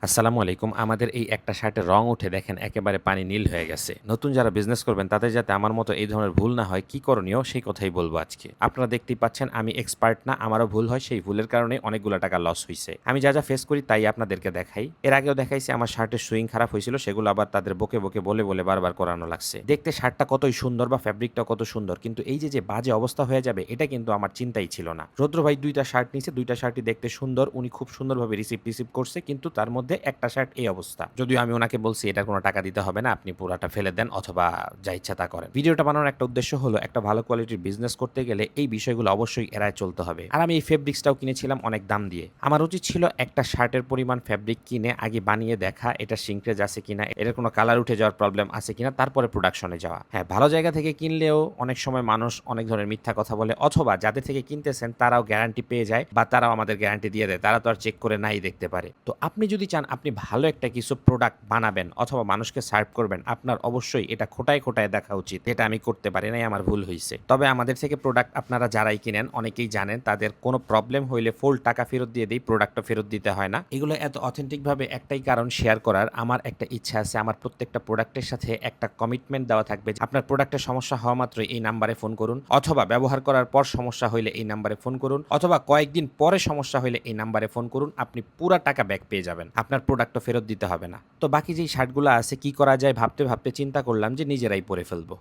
আসসালামু আলাইকুম। আমাদের এই একটা শার্টের রং উঠে দেখেন একেবারে পানি নীল হয়ে গেছে। নতুন যারা বিজনেস করবেন তাদের যাতে আমার মতো এই ধরনের ভুল না হয়, কি করণীয় সেই কথাই বলবো আজকে। আপনারা দেখতেই পাচ্ছেন আমি এক্সপার্ট না, আমারও ভুল হয়। সেই ভুলের কারণে অনেকগুলো টাকা লস হইছে। আমি যা ফেস করি তাই আপনাদেরকে দেখাই। এর আগেও দেখাইছি আমার শার্টের সুইং খারাপ হয়েছিল, সেগুলো আবার তাদের বকে বলে বারবার করানো লাগছে। দেখতে শার্টটা কতই সুন্দর বা ফ্যাব্রিকটা কত সুন্দর, কিন্তু এই যে বাজে অবস্থা হয়ে যাবে এটা কিন্তু আমার চিন্তাই ছিল না। রৌদ্র ভাই ২ টা শার্ট নিছে, ২ টা শার্টই দেখতে সুন্দর। উনি খুব সুন্দরভাবে রিসিভ করছে, কিন্তু তার মধ্যে একটা শার্ট এই অবস্থা। যদিও আমি ওনাকে বলছি এটার কোনো টাকা দিতে হবে না, আপনি পুরাটা ফেলে দেন অথবা যা ইচ্ছা তা করেন। ভিডিওটা বানানোর একটা উদ্দেশ্য হলো একটা ভালো কোয়ালিটির বিজনেস করতে গেলে এই বিষয়গুলো অবশ্যই এড়ায় চলতে হবে। আর আমি এই ফেব্রিক্সটাও কিনেছিলাম অনেক দাম দিয়ে। আমার উচিত ছিল একটা শার্টের পরিমাণ ফেব্রিক কিনে আগে বানিয়ে দেখা এটা সিঙ্ক্রেজ আছে কিনা, এটার কোনো কালার উঠে যাওয়ার প্রবলেম আছে কিনা, তারপরে প্রোডাকশনে যাওয়া। হ্যাঁ, ভালো জায়গা থেকে কিনলেও অনেক সময় মানুষ অনেক ধরনের মিথ্যা কথা বলে, অথবা যাদের থেকে কিনতেছেন তারাও গ্যারান্টি পেয়ে যায় বা তারাও আমাদের গ্যারান্টি দিয়ে দেয়, তারা তো আর চেক করে নাই দেখতে পারে। তো আপনি যদি চান আপনি ভালো একটা কিছু প্রোডাক্ট বানাবেন অথবা মানুষকে সার্ভ করবেন, আপনার অবশ্যই এটা খোটায় দেখা উচিত। এটা আমি করতে পারি নাই, আমার ভুল হয়েছে। তবে আমাদের থেকে প্রোডাক্ট আপনারা যারাই কিনেন অনেকেই জানেন তাদের কোনো প্রবলেম হইলে ফুল টাকা ফেরত দিয়ে দিই, প্রোডাক্টও ফেরত দিতে হয় না। এগুলো এত অথেন্টিক ভাবে একটাই কারণ শেয়ার করার। আমার একটা ইচ্ছা আছে আমার প্রত্যেকটা প্রোডাক্টের সাথে একটা কমিটমেন্ট দেওয়া থাকবে যে আপনার প্রোডাক্টের সমস্যা হওয়া মাত্রই এই নাম্বারে ফোন করুন, অথবা ব্যবহার করার পর সমস্যা হইলে এই নাম্বারে ফোন করুন, অথবা কয়েকদিন পরে সমস্যা হইলে এই নাম্বারে ফোন করুন। আপনি পুরা টাকা ব্যাক পেয়ে যাবেন, আপনার প্রোডাক্টও ফেরত দিতে হবে না। তো বাকি যেই শার্টগুলো আছে কি করা যায় ভাবতে চিন্তা করলাম যে নিজেরাই পরে ফেলবো।